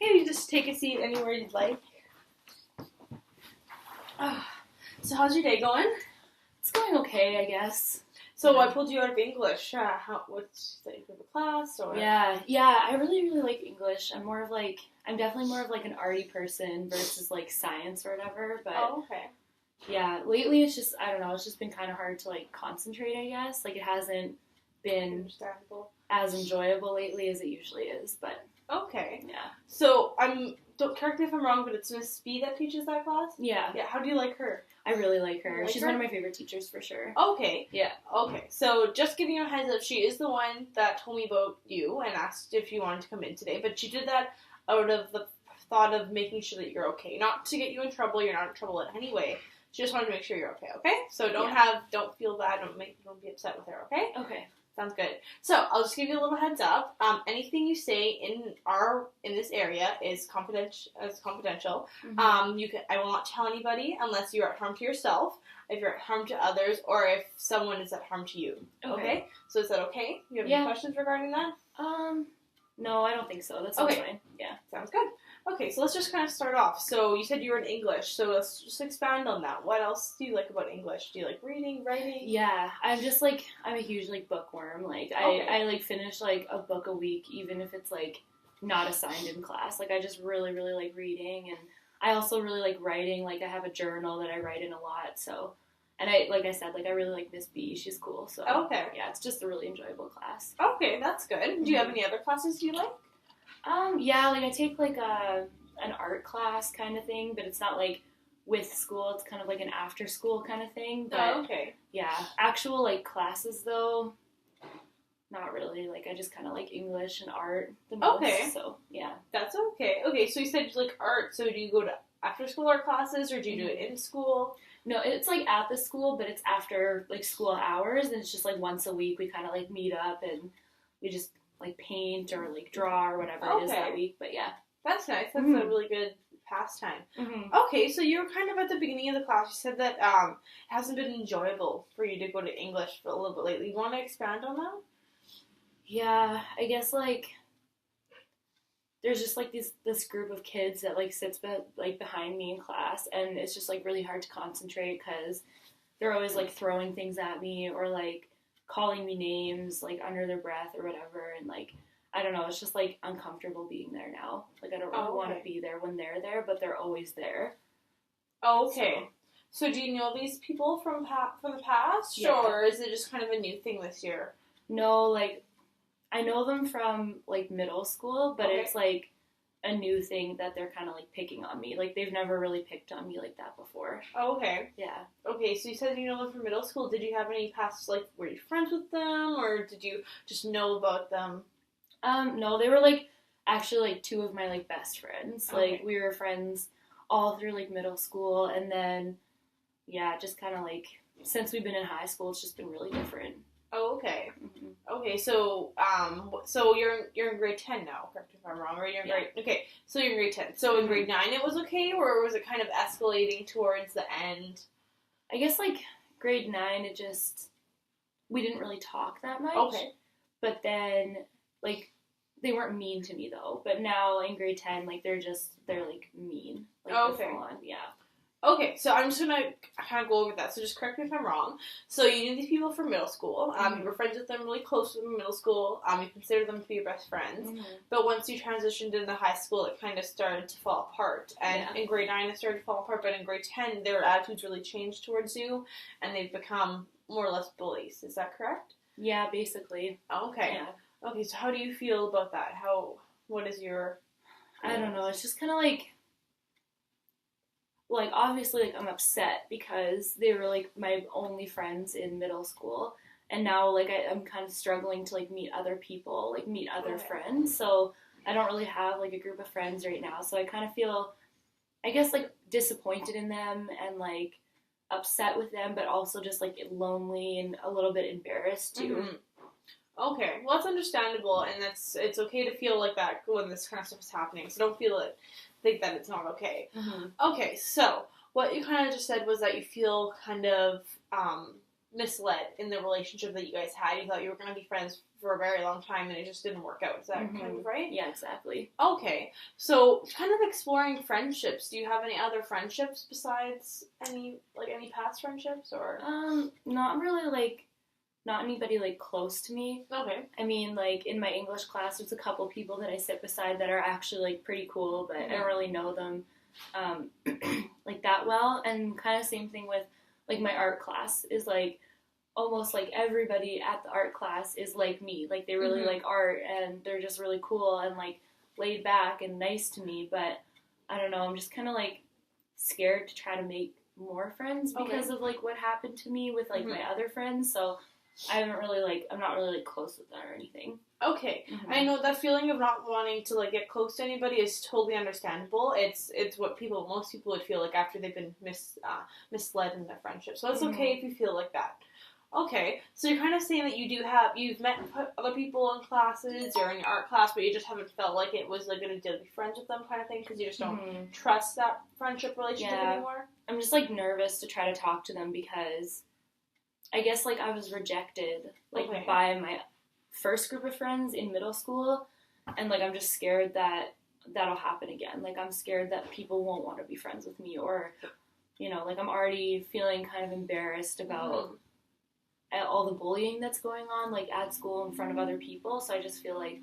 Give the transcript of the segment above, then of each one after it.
Hey, you just take a seat anywhere you'd like. So how's your day going? It's going okay, I guess. So I pulled you out of English. What's your favorite class? Or Yeah, I really like English. I'm definitely more of like an arty person versus like science or whatever. But okay. yeah, lately it's just, I don't know, it's just been kind of hard to like concentrate, I guess. Like it hasn't been Understandable. as enjoyable lately as it usually is, but okay. yeah. So don't correct me if I'm wrong, but it's Miss B that teaches that class? Yeah. Yeah, how do you like her? I really like her. Like She's her? one of my favorite teachers for sure. Okay. Yeah. Okay, so just giving you a heads up, she is the one that told me about you and asked if you wanted to come in today, but she did that out of the thought of making sure that you're okay. Not to get you in trouble, you're not in trouble in any way. She just wanted to make sure you're okay? So don't feel bad, don't be upset with her, okay? Okay. Sounds good. So I'll just give you a little heads up. Anything you say in this area is confidential. Mm-hmm. I will not tell anybody unless you're at harm to yourself, if you're at harm to others, or if someone is at harm to you. Okay? So is that okay? You have any questions regarding that? No, I don't think so. That sounds fine. Yeah. Sounds good. Okay, so let's just kind of start off. So you said you were in English, so let's just expand on that. What else do you like about English? Do you like reading, writing? Yeah, I'm a huge, like, bookworm. Like, I like, finish, like, a book a week, even if it's, like, not assigned in class. Like, I just really, really like reading, and I also really like writing. Like, I have a journal that I write in a lot, so, and like I said, like, I really like Miss B. She's cool, so, yeah, it's just a really enjoyable class. Okay, that's good. Do you have any other classes you like? Yeah, like, I take, like, an art class kind of thing, but it's not, like, with school. It's kind of like an after-school kind of thing. But, yeah, actual, like, classes, though, not really. Like, I just kind of like English and art the most. Okay. So, yeah. That's okay. Okay, so you said you like art, so do you go to after-school art classes, or do you do it in school? No, it's, like, at the school, but it's after, like, school hours, and it's just, like, once a week we kind of, like, meet up, and we just like paint or like draw or whatever it is that week, but yeah. That's nice. That's a really good pastime. Mm-hmm. Okay, so you were kind of at the beginning of the class, you said that it hasn't been enjoyable for you to go to English for a little bit lately. You want to expand on that? Yeah, I guess like there's just like this group of kids that like sits behind me in class, and it's just like really hard to concentrate because they're always like throwing things at me or like calling me names, like, under their breath or whatever, and, like, I don't know, it's just, like, uncomfortable being there now. Like, I don't really want to be there when they're there, but they're always there. Okay. So do you know these people from the past, or is it just kind of a new thing this year? No, like, I know them from, like, middle school, but it's, like, a new thing that they're kind of, like, picking on me. Like, they've never really picked on me like that before. Okay. Yeah. Okay, so you said you know them from middle school. Did you have any past, like, were you friends with them, or did you just know about them? No, they were, like, actually, like, two of my, like, best friends. Like, we were friends all through, like, middle school, and then, yeah, just kind of, like, since we've been in high school, it's just been really different. Oh, okay. Mm-hmm. Okay, so you're in grade 10 now, correct me if I'm wrong, or you're in grade... Okay, so you're in grade 10. So in grade 9 it was okay, or was it kind of escalating towards the end? I guess, like, grade 9, it just... We didn't really talk that much. Okay. But then, like, they weren't mean to me, though. But now, in grade 10, like, they're, like, mean. Like, they're full on, yeah. Okay, so I'm just going to kind of go over that, so just correct me if I'm wrong. So you knew these people from middle school, you were friends with them, really close with them in middle school, you considered them to be your best friends, but once you transitioned into high school, it kind of started to fall apart, and in grade 9 it started to fall apart, but in grade 10 their attitudes really changed towards you, and they've become more or less bullies, is that correct? Yeah, basically. Okay. Yeah. Okay, so how do you feel about that? What is your... I don't know, it's just kind of like, obviously, like, I'm upset because they were, like, my only friends in middle school, and now, like, I'm kind of struggling to, like, meet other people, like, meet other friends, so I don't really have, like, a group of friends right now, so I kind of feel, I guess, like, disappointed in them, and, like, upset with them, but also just, like, lonely and a little bit embarrassed, too. Mm-hmm. Okay, well, that's understandable, and it's okay to feel like that when this kind of stuff is happening, so don't think that it's not okay. Mm-hmm. Okay, so what you kind of just said was that you feel kind of misled in the relationship that you guys had. You thought you were going to be friends for a very long time, and it just didn't work out. Is that kind of right? Yeah, exactly. Okay. So, kind of exploring friendships. Do you have any other friendships besides any past friendships, or? Not really, like, not anybody, like, close to me. Okay. I mean, like, in my English class, there's a couple people that I sit beside that are actually, like, pretty cool, but I don't really know them, like, that well. And kind of same thing with, like, my art class is, like, almost, like, everybody at the art class is like me. Like, they really like art, and they're just really cool and, like, laid back and nice to me. But, I don't know, I'm just kind of, like, scared to try to make more friends because of, like, what happened to me with, like, my other friends. So, I'm not really, like, close with them or anything. Okay. I know that feeling of not wanting to, like, get close to anybody is totally understandable. It's what most people would feel like after they've been misled in their friendship. So it's okay if you feel like that. Okay. So you're kind of saying that you've met other people in classes, you're in your art class, but you just haven't felt like it was, like, going to be friends with them kind of thing because you just don't trust that friendship relationship anymore? I'm just, like, nervous to try to talk to them because I guess, like, I was rejected, like, by my first group of friends in middle school, and, like, I'm just scared that that'll happen again. Like, I'm scared that people won't want to be friends with me, or, you know, like, I'm already feeling kind of embarrassed about all the bullying that's going on, like, at school in front of other people, so I just feel, like,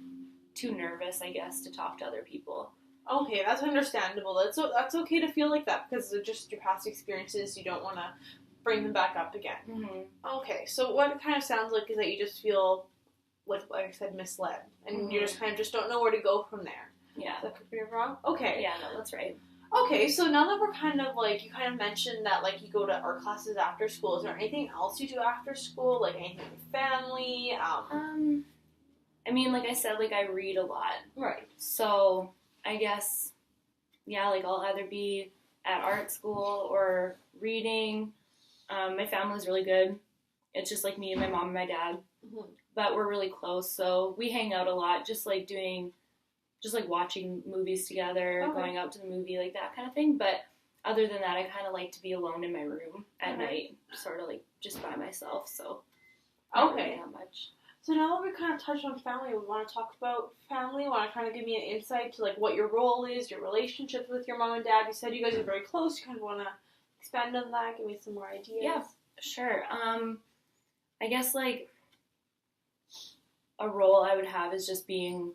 too nervous, I guess, to talk to other people. Okay, that's understandable. That's okay to feel like that, because of just your past experiences, you don't want to bring them back up again. Okay, so what it kind of sounds like is that you just feel, like I said, misled, and you just kind of just don't know where to go from there. Yeah. That could be wrong? Okay. Yeah, no, that's right. Okay, so now that we're kind of, like, you kind of mentioned that, like, you go to art classes after school, is there anything else you do after school? Like, anything with family? I mean, like I said, like, I read a lot. Right. So, I guess, yeah, like, I'll either be at art school or reading. My family's really good. It's just, like, me and my mom and my dad. But we're really close, so we hang out a lot, just, like, watching movies together, going out to the movie, like, that kind of thing. But other than that, I kind of like to be alone in my room at night, sort of, like, just by myself, so not really that much. So now that we kind of touched on family, we want to talk about family. You want to kind of give me an insight to, like, what your role is, your relationships with your mom and dad. You said you guys are very close. You kind of want to expand on that, give me some more ideas. Yeah, sure. I guess, like, a role I would have is just being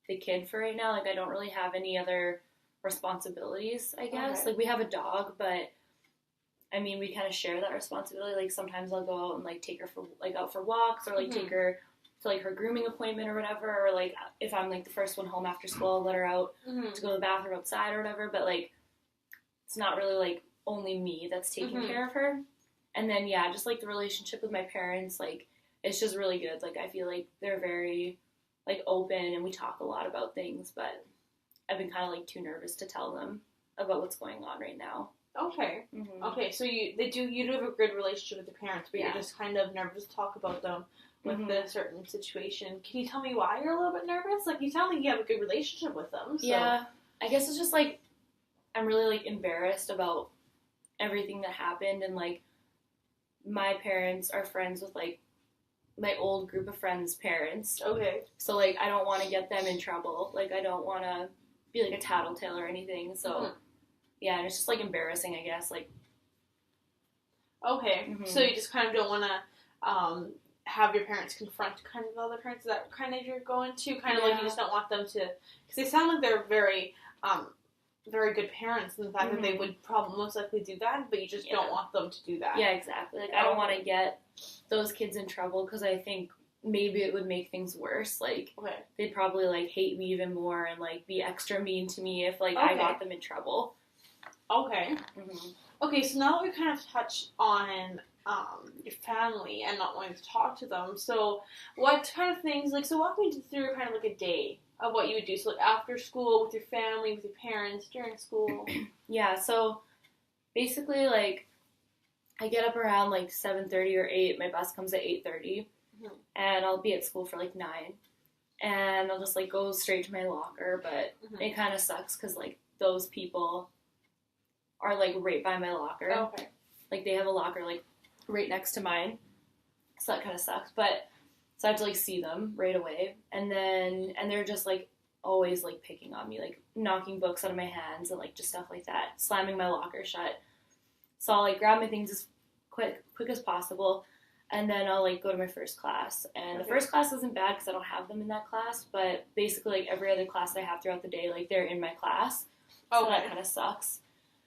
the kid for right now. Like, I don't really have any other responsibilities, I guess. Like, we have a dog, but I mean, we kind of share that responsibility. Like, sometimes I'll go out and, like, take her for, like, out for walks, or, like, take her to, like, her grooming appointment or whatever, or, like, if I'm, like, the first one home after school, I'll let her out to go to the bathroom outside or whatever, but, like, it's not really, like, only me that's taking care of her. And then, yeah, just, like, the relationship with my parents, like, it's just really good. Like, I feel like they're very, like, open, and we talk a lot about things, but I've been kind of, like, too nervous to tell them about what's going on right now. Okay. Okay, so you do have a good relationship with your parents, but you're just kind of nervous to talk about them with the certain situation. Can you tell me why you're a little bit nervous? Like, you sound like you have a good relationship with them. So. Yeah, I guess it's just, like, I'm really, like, embarrassed about everything that happened, and, like, my parents are friends with, like, my old group of friends' parents. Okay. So, like, I don't want to get them in trouble. Like, I don't want to be, like, a tattletale or anything. So, yeah, and it's just, like, embarrassing, I guess. Like, okay. So you just kind of don't want to have your parents confront kind of the other parents that kind of you're going to? Kind of like you just don't want them to... Because they sound like they're very... very good parents, and the fact that they would probably most likely do that, but you just don't want them to do that. Yeah, exactly. Like, I don't want to get those kids in trouble, because I think maybe it would make things worse. Like, they'd probably, like, hate me even more and, like, be extra mean to me if, like, I got them in trouble. Okay. Okay, so now that we kind of touched on your family and not wanting to talk to them, so what kind of things, like, so walk me through kind of, like, a day of what you would do. So, like, after school, with your family, with your parents, during school. Yeah, so basically, like, I get up around, like, 7:30 or 8. My bus comes at 8:30. And I'll be at school for, like, 9. And I'll just, like, go straight to my locker. But it kind of sucks because, like, those people are, like, right by my locker. Okay. Like, they have a locker, like, right next to mine. So that kind of sucks. But so I have to like see them right away, and they're just like always like picking on me, like knocking books out of my hands and like just stuff like that, slamming my locker shut. So I'll like grab my things as quick as possible, and then I'll like go to my first class. And the first class isn't bad because I don't have them in that class, but basically like every other class I have throughout the day, like they're in my class. So that kind of sucks.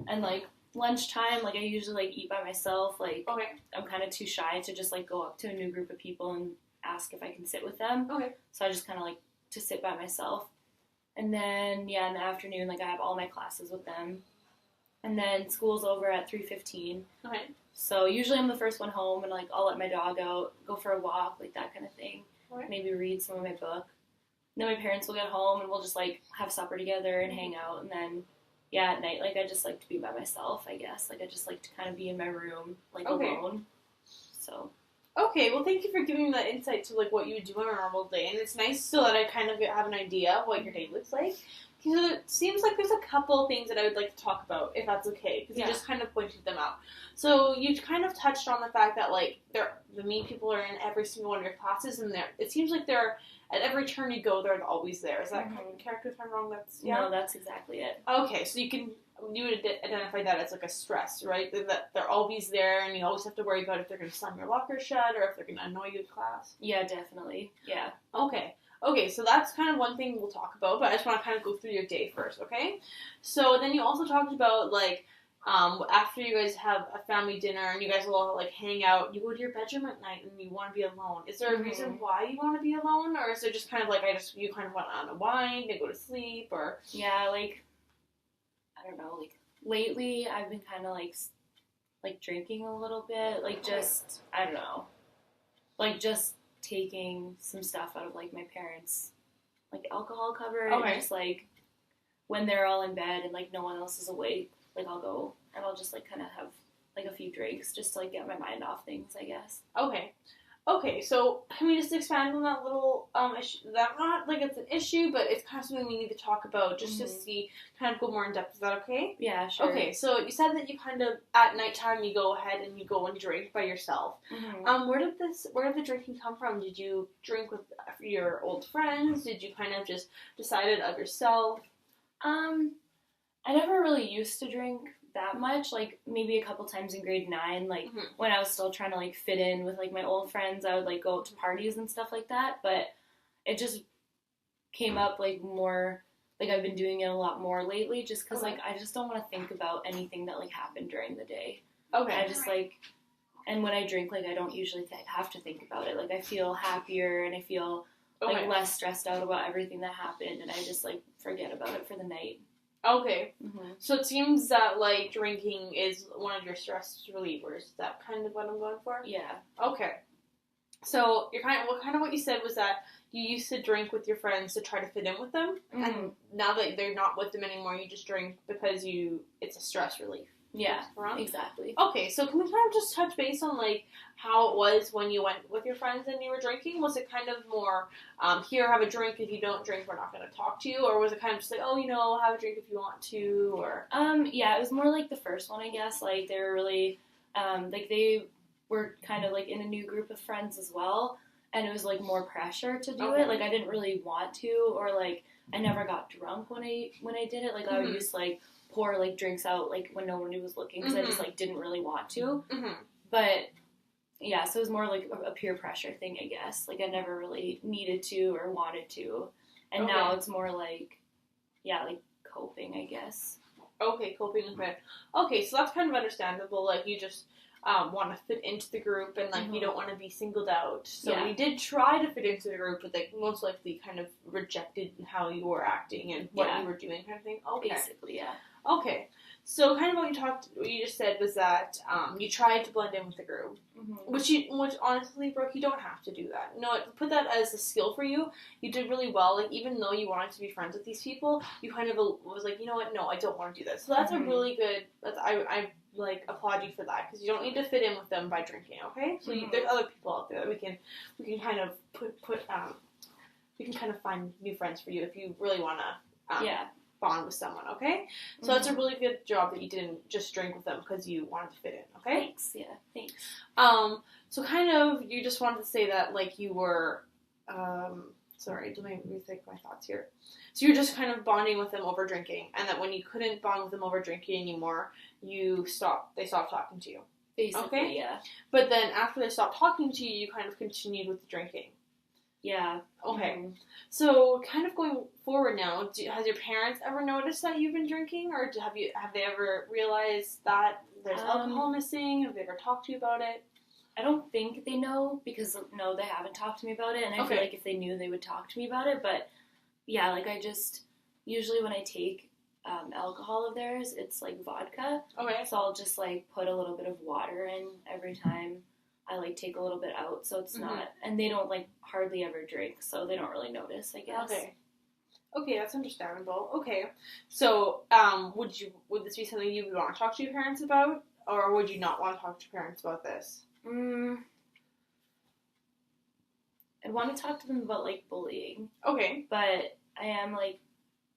And like lunchtime, like I usually like eat by myself. Like I'm kind of too shy to just like go up to a new group of people and ask if I can sit with them. So I just kind of like to sit by myself. And then, yeah, in the afternoon, like, I have all my classes with them. And then school's over at 3:15. So usually I'm the first one home, and, like, I'll let my dog out, go for a walk, like, that kind of thing. Maybe read some of my book. And then my parents will get home, and we'll just, like, have supper together and hang out. And then, yeah, at night, like, I just like to be by myself, I guess. Like, I just like to kind of be in my room, like, alone. So... Okay, well, thank you for giving me that insight to, like, what you would do on a normal day. And it's nice so that I kind of have an idea of what your day looks like. Because it seems like there's a couple of things that I would like to talk about, if that's okay. Because you just kind of pointed them out. So you kind of touched on the fact that, like, the mean people are in every single one of your classes. And it seems like they're, at every turn you go, they're always there. Is that correct if I'm wrong? No, that's exactly it. Okay, so you would identify that as like a stress, right? That they're always there, and you always have to worry about if they're going to slam your locker shut or if they're going to annoy you in class. Yeah, definitely. Yeah. Okay, so that's kind of one thing we'll talk about, but I just want to kind of go through your day first, okay? So then you also talked about, like, after you guys have a family dinner and you guys will all, like, hang out, you go to your bedroom at night and you want to be alone. Is there a reason why you want to be alone, or is it just kind of like you kind of want to unwind and go to sleep, or... Yeah, like... I don't know, like, lately I've been kind of, like, drinking a little bit, like, just, I don't know, like, just taking some stuff out of, like, my parents' like, alcohol cupboard, and just, like, when they're all in bed and, like, no one else is awake, like, I'll go, and I'll just, like, kind of have, like, a few drinks, just to, like, get my mind off things, I guess. Okay, so can we just expand on that little issue? That not like it's an issue, but it's kind of something we need to talk about just to see, kind of go more in depth. Is that okay? Yeah, sure. Okay, so you said that you kind of at nighttime you go ahead and you go and drink by yourself. Where did the drinking come from? Did you drink with your old friends? Did you kind of just decide it of yourself? I never really used to drink that much, like, maybe a couple times in grade 9, like, when I was still trying to, like, fit in with, like, my old friends, I would, like, go to parties and stuff like that, but it just came up, like, more, like, I've been doing it a lot more lately, just because, like, I just don't want to think about anything that, like, happened during the day. I just, like, and when I drink, like, I don't usually have to think about it, like, I feel happier, and I feel, like, less stressed out about everything that happened, and I just, like, forget about it for the night. Okay. So it seems that, like, drinking is one of your stress relievers. Is that kind of what I'm going for? Yeah. Okay. So you're kind of what you said was that you used to drink with your friends to try to fit in with them, and now that they're not with them anymore, you just drink because it's a stress relief. Yeah, exactly. Okay, so can we kind of just touch base on, like, how it was when you went with your friends and you were drinking? Was it kind of more, here, have a drink, if you don't drink, we're not going to talk to you? Or was it kind of just like, oh, have a drink if you want to, or? Yeah, it was more like the first one, I guess. Like, they were really, like, they were kind of, like, in a new group of friends as well, and it was, like, more pressure to do it. Like, I didn't really want to, or, like, I never got drunk when I did it. Like, I would just, like, pour, like, drinks out, like, when no one was looking, because I just, like, didn't really want to. But, yeah, so it was more, like, a peer pressure thing, I guess. Like, I never really needed to or wanted to. And now it's more, like, yeah, like, coping, I guess. Okay, coping with it. Okay, so that's kind of understandable. Like, you just want to fit into the group, and, like, you don't want to be singled out. So you did try to fit into the group, but, like, most likely kind of rejected how you were acting and what you were doing, kind of thing. Okay. Basically, yeah. Okay, so kind of what you just said was that you tried to blend in with the group, which honestly, Brooke, you don't have to do that. No, put that as a skill for you. You did really well. Like, even though you wanted to be friends with these people, you kind of was like, you know what? No, I don't want to do that. So that's a really good. I like applaud you for that, because you don't need to fit in with them by drinking. Okay, so there's other people out there that we can kind of we can kind of find new friends for you if you really want to. bond with someone, okay? So that's a really good job that you didn't just drink with them because you wanted to fit in, okay? Thanks, yeah, thanks. So kind of, you just wanted to say that, like, you were, sorry, let me rethink my thoughts here. So you're just kind of bonding with them over drinking, and that when you couldn't bond with them over drinking anymore, they stopped talking to you. Basically, okay? Yeah. But then after they stopped talking to you, you kind of continued with the drinking. Yeah. Okay. Mm-hmm. So kind of going forward now, has your parents ever noticed that you've been drinking, or have they ever realized that there's alcohol missing? Have they ever talked to you about it? I don't think they know, because, no, they haven't talked to me about it, and I feel like if they knew, they would talk to me about it, but, yeah, like, usually when I take alcohol of theirs, it's, like, vodka, so I'll just, like, put a little bit of water in every time I, like, take a little bit out, so it's not, and they don't, like, hardly ever drink, so they don't really notice, I guess. Okay, that's understandable. Okay, so, would this be something you would want to talk to your parents about, or would you not want to talk to your parents about this? I'd want to talk to them about, like, bullying. Okay. But I am, like,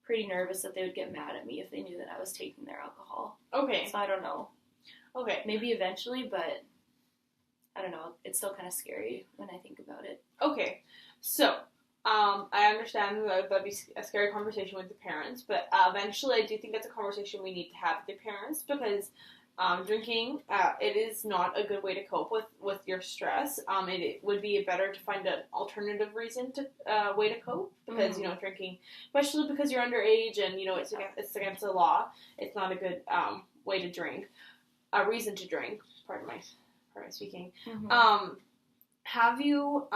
pretty nervous that they would get mad at me if they knew that I was taking their alcohol. Okay. So I don't know. Okay. Maybe eventually, but I don't know. It's still kind of scary when I think about it. Okay. So, I understand that that'd be a scary conversation with the parents, but eventually I do think that's a conversation we need to have with the parents, because drinking, it is not a good way to cope with your stress. It would be better to find an alternative reason to way to cope, because drinking, especially because you're underage and it's against the law. It's not a good way to drink, a reason to drink. Pardon my speaking. Have you?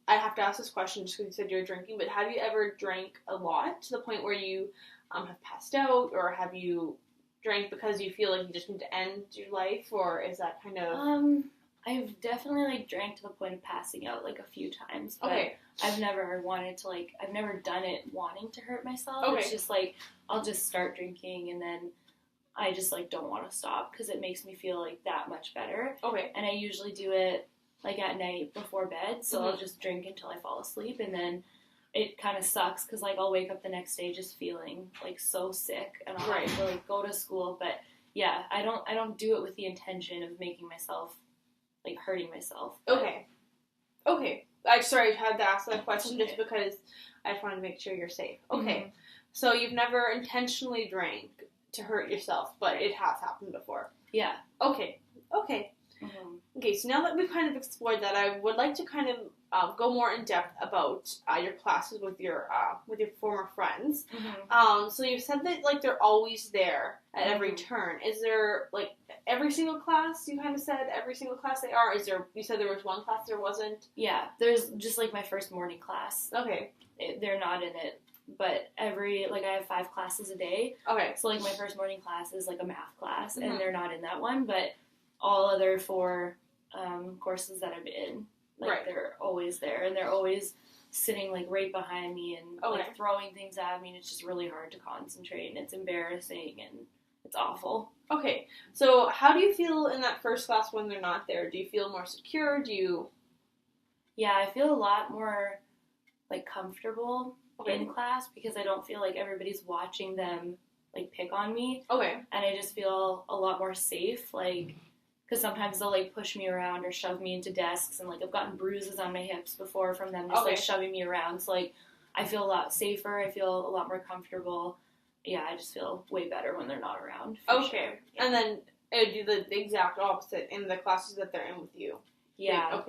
I have to ask this question just because you said you're drinking, but have you ever drank a lot to the point where you have passed out, or have you drank because you feel like you just need to end your life, or is that kind of... I've definitely, like, drank to the point of passing out, like, a few times, but I've never wanted to, like, I've never done it wanting to hurt myself. It's just, like, I'll just start drinking, and then I just, like, don't want to stop, because it makes me feel, like, that much better. And I usually do it, like, at night before bed, so I'll just drink until I fall asleep, and then it kind of sucks, because, like, I'll wake up the next day just feeling, like, so sick, and I'll have to, like, go to school, but, yeah, I don't do it with the intention of making myself, like, hurting myself. Okay. I had to ask that question just because I just wanted to make sure you're safe. Okay. So you've never intentionally drank to hurt yourself, but it has happened before. Yeah. Okay. Okay, so now that we've kind of explored that, I would like to kind of go more in depth about your classes with your former friends. So you said that, like, they're always there at every turn. Is there, like, every single class? You kind of said every single class they are. Is there? You said there was one class there wasn't. Yeah, there's just, like, my first morning class. Okay. They're not in it, but I have 5 classes a day. Okay. So, like, my first morning class is, like, a math class, and they're not in that one, but all other 4 courses that I'm in, like, they're always there, and they're always sitting, like, right behind me and like throwing things at me, and it's just really hard to concentrate, and it's embarrassing, and it's awful. Okay, so how do you feel in that first class when they're not there? Do you feel more secure? Yeah, I feel a lot more, like, comfortable in class, because I don't feel like everybody's watching them, like, pick on me. And I just feel a lot more safe, like, because sometimes they'll, like, push me around or shove me into desks, and, like, I've gotten bruises on my hips before from them just, like, shoving me around. So, like, I feel a lot safer. I feel a lot more comfortable. Yeah, I just feel way better when they're not around. Sure. Yeah. And then it would do the exact opposite in the classes that they're in with you. Yeah.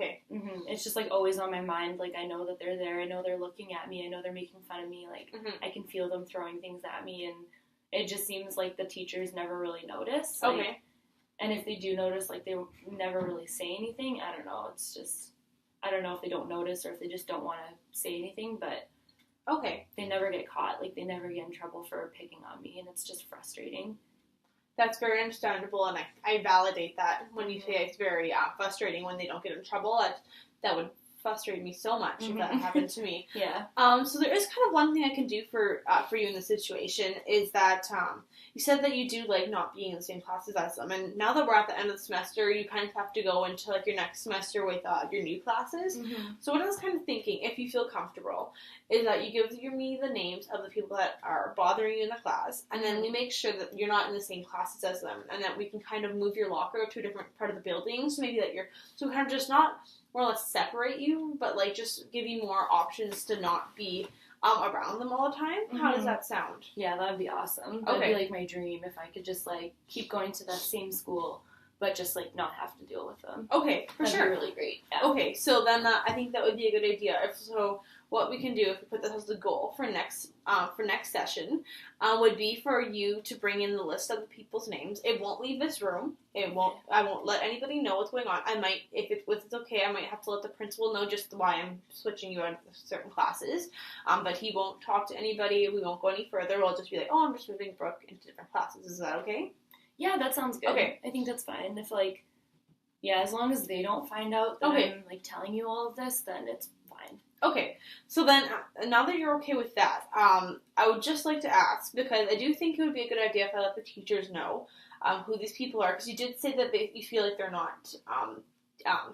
It's just, like, always on my mind. Like, I know that they're there. I know they're looking at me. I know they're making fun of me. Like, I can feel them throwing things at me, and it just seems like the teachers never really notice. Like, and if they do notice, like, they never really say anything. I don't know. It's just, I don't know if they don't notice or if they just don't want to say anything, but they never get caught. Like, they never get in trouble for picking on me, and it's just frustrating. That's very understandable, and I validate that when you say it's very frustrating when they don't get in trouble. That would frustrate me so much if that happened to me. Yeah. So there is kind of one thing I can do for you in this situation is that you said that you do like not being in the same classes as them, and now that we're at the end of the semester, you kind of have to go into like your next semester with your new classes. So what I was kind of thinking, if you feel comfortable, is that you give me the names of the people that are bothering you in the class, and then we make sure that you're not in the same classes as them, and that we can kind of move your locker to a different part of the building, so maybe that so kind of just not more or less separate you, but like just give you more options to not be around them all the time. How does that sound? Yeah, that would be awesome. That would be like my dream if I could just like keep going to that same school, but just like not have to deal with them. Okay, for sure. That'd be really great. Yeah. Okay, so then I think that would be a good idea. So what we can do if we put this as the goal for next session would be for you to bring in the list of the people's names. It won't leave this room. I won't let anybody know what's going on. I might, if it's okay, I might have to let the principal know just why I'm switching you out of certain classes. But he won't talk to anybody. We won't go any further. We'll just be like, oh, I'm just moving Brooke into different classes. Is that okay? Yeah, that sounds good. Okay. I think that's fine. If like, yeah, as long as they don't find out that I'm like telling you all of this, then it's fine. Okay, so then, now that you're okay with that, I would just like to ask, because I do think it would be a good idea if I let the teachers know who these people are, because you did say that you feel like they're not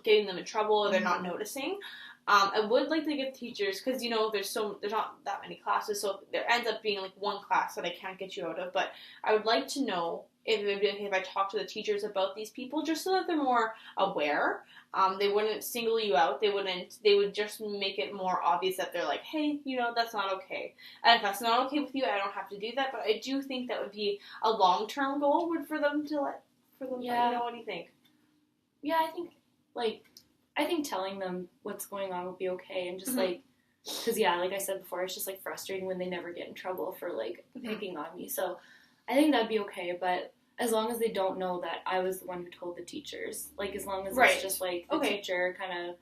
getting them in trouble, or they're not noticing. I would like to give teachers, because, there's not that many classes, so there ends up being, like, one class that I can't get you out of, but I would like to know if it would be okay if I talk to the teachers about these people, just so that they're more aware. They wouldn't single you out. They would just make it more obvious that they're like, hey, that's not okay. And if that's not okay with you, I don't have to do that, but I do think that would be a long-term goal for them to let you know. What do you think? Yeah, I think telling them what's going on would be okay, and just like, because like I said before, it's just like frustrating when they never get in trouble for like picking on me. So I think that'd be okay, but as long as they don't know that I was the one who told the teachers, like as long as it's just like the teacher kind of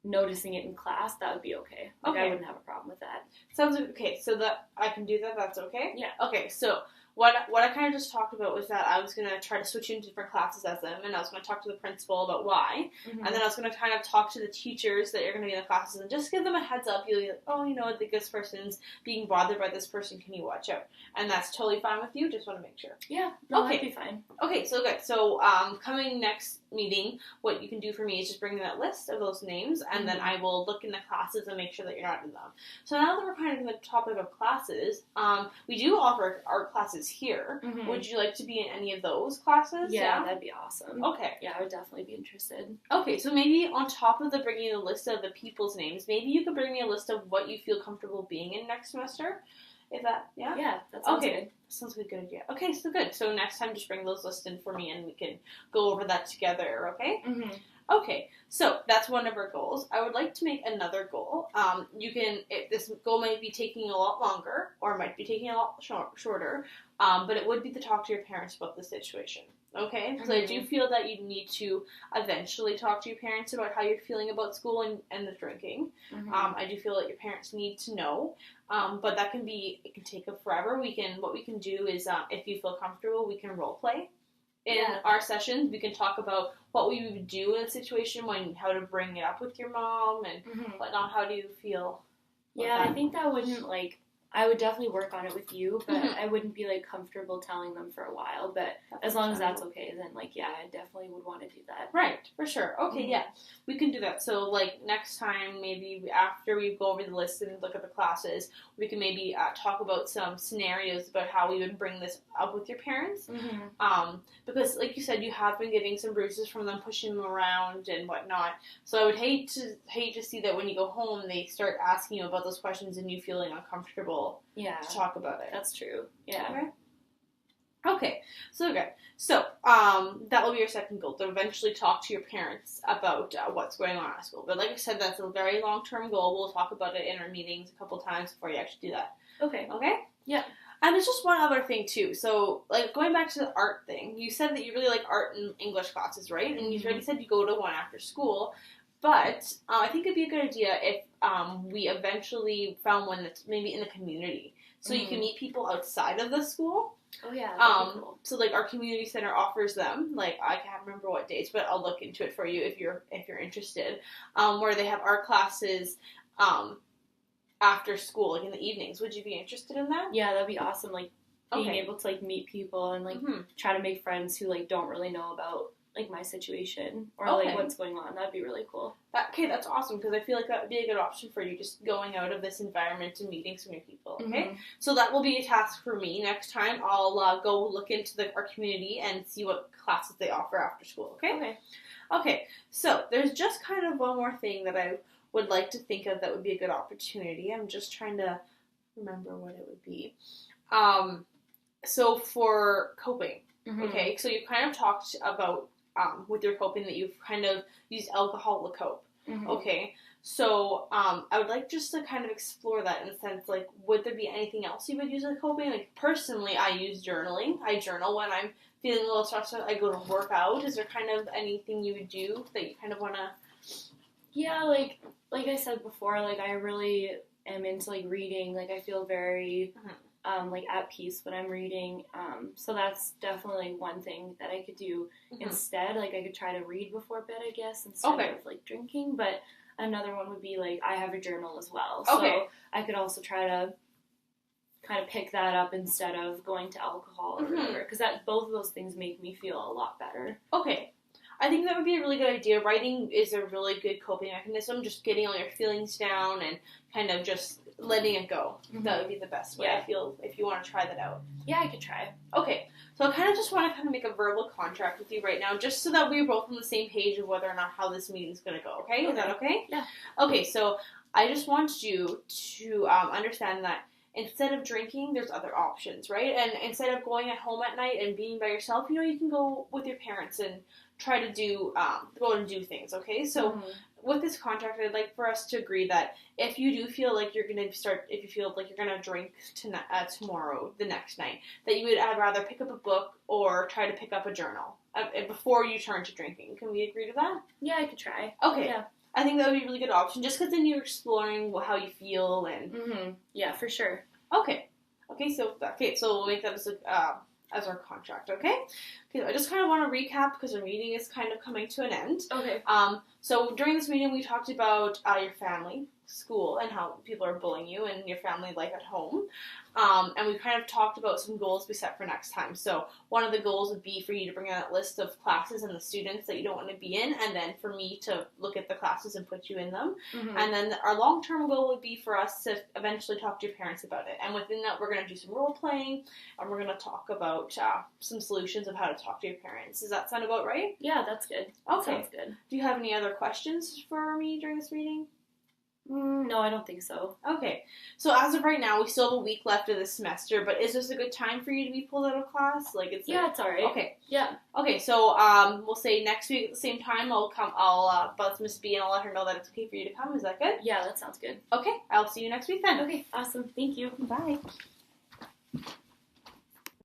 noticing it in class, that would be okay. Like I wouldn't have a problem with that. Sounds okay. So that I can do that. That's okay. Yeah. Okay. So what I kind of just talked about was that I was going to try to switch into different classes as them, and I was going to talk to the principal about why, and then I was going to kind of talk to the teachers that are going to be in the classes and just give them a heads up. You'll be like, oh, I think this person's being bothered by this person. Can you watch out? And that's totally fine with you. Just want to make sure. Yeah. No, that'd be fine. Okay. So good. So coming next meeting, what you can do for me is just bring me that list of those names, and then I will look in the classes and make sure that you're not in them. So now that we're kind of in the topic of classes, we do offer art classes here. Would you like to be in any of those classes? Yeah, that'd be awesome. Okay. Yeah, I would definitely be interested. Okay, so maybe on top of the bringing a list of the people's names, maybe you could bring me a list of what you feel comfortable being in next semester. If that, yeah? Yeah, that sounds good. Sounds like a good idea. Okay, so good. So next time, just bring those lists in for me, and we can go over that together, okay? Okay, so that's one of our goals. I would like to make another goal. This goal might be taking a lot longer, or it might be taking a lot shorter, but it would be to talk to your parents about the situation. Okay, because I do feel that you need to eventually talk to your parents about how you're feeling about school and the drinking. I do feel that your parents need to know, but it can take forever. What we can do is, if you feel comfortable, we can role play. In our sessions, we can talk about what we would do in a situation, how to bring it up with your mom and whatnot. How do you feel? Yeah, I think that wouldn't I would definitely work on it with you, but I wouldn't be comfortable telling them for a while. But as long as that's okay, then I definitely would want to do that. Right, for sure. Okay, yeah, we can do that. So next time, maybe after we go over the list and look at the classes, we can maybe talk about some scenarios about how we would bring this up with your parents. Because like you said, you have been getting some bruises from them pushing them around and whatnot. So I would hate to see that when you go home, they start asking you about those questions and you feeling uncomfortable. To talk about it. That's true. Yeah. Okay. So good. So that will be your second goal, to eventually talk to your parents about what's going on at school. But like I said, that's a very long-term goal. We'll talk about it in our meetings a couple times before you actually do that. Okay. Okay? Yeah. And there's just one other thing, too. So, going back to the art thing, you said that you really like art and English classes, right? And you already said you go to one after school. But I think it'd be a good idea if we eventually found one that's maybe in the community. So you can meet people outside of the school. Oh yeah, that'd be cool. So like our community center offers them, like I can't remember what dates, but I'll look into it for you if you're interested. Where they have art classes after school, like in the evenings. Would you be interested in that? Yeah, that'd be awesome. Like being able to like meet people and like try to make friends who like don't really know about like my situation or like what's going on. That'd be really cool. That's awesome, because I feel like that would be a good option for you, just going out of this environment and meeting some new people. Okay, so that will be a task for me next time. I'll go look into our community and see what classes they offer after school. Okay. So there's just kind of one more thing that I would like to think of that would be a good opportunity. I'm just trying to remember what it would be. So for coping, okay. So you kind of talked about with your coping that you've kind of used alcohol to cope. Okay, so I would like just to kind of explore that in the sense, like, would there be anything else you would use with coping? Like, personally, I use journaling. I journal when I'm feeling a little stressed out. I go to work out. Is there kind of anything you would do that you kind of want to... Yeah, like I said before, like, I really am into, like, reading. Like, I feel very... like at peace when I'm reading, so that's definitely like one thing that I could do instead. Like I could try to read before bed, I guess, instead of like drinking. But another one would be like I have a journal as well, so I could also try to kind of pick that up instead of going to alcohol or whatever, because both of those things make me feel a lot better. Okay. I think that would be a really good idea. Writing is a really good coping mechanism, just getting all your feelings down and kind of just letting it go. That would be the best way, I feel, if you want to try that out. Yeah, I could try. Okay, so I kind of just want to kind of make a verbal contract with you right now, just so that we're both on the same page of whether or not how this meeting's going to go, okay? Is that okay? Yeah. Okay, so I just want you to understand that instead of drinking, there's other options, right? And instead of going at home at night and being by yourself, you can go with your parents and try to go and do things, okay? So with this contract, I'd like for us to agree that if you do feel like you're going to if you feel like you're going to drink tomorrow, the next night, that you would rather pick up a book or try to pick up a journal before you turn to drinking. Can we agree to that? Yeah, I could try. Okay. Yeah. I think that would be a really good option, just because then you're exploring how you feel and... Yeah, for sure. Okay, so we'll make that as our contract, okay? Okay, I just kind of want to recap because our meeting is kind of coming to an end. Okay. So during this meeting, we talked about your family, school, and how people are bullying you, and your family life at home. And we kind of talked about some goals we set for next time. So one of the goals would be for you to bring out a list of classes and the students that you don't want to be in, and then for me to look at the classes and put you in them. And then our long-term goal would be for us to eventually talk to your parents about it. And within that, we're going to do some role-playing, and we're going to talk about some solutions of how to talk to your parents. Does that sound about right? Yeah, that's good. Okay. Sounds good. Do you have any other questions for me during this meeting? No, I don't think so. Okay. So as of right now, we still have a week left of this semester, but is this a good time for you to be pulled out of class? It's alright. Okay. Yeah. Okay, so we'll say next week at the same time I'll buzz Miss B and I'll let her know that it's okay for you to come. Is that good? Yeah, that sounds good. Okay, I'll see you next week then. Okay, awesome. Thank you. Bye.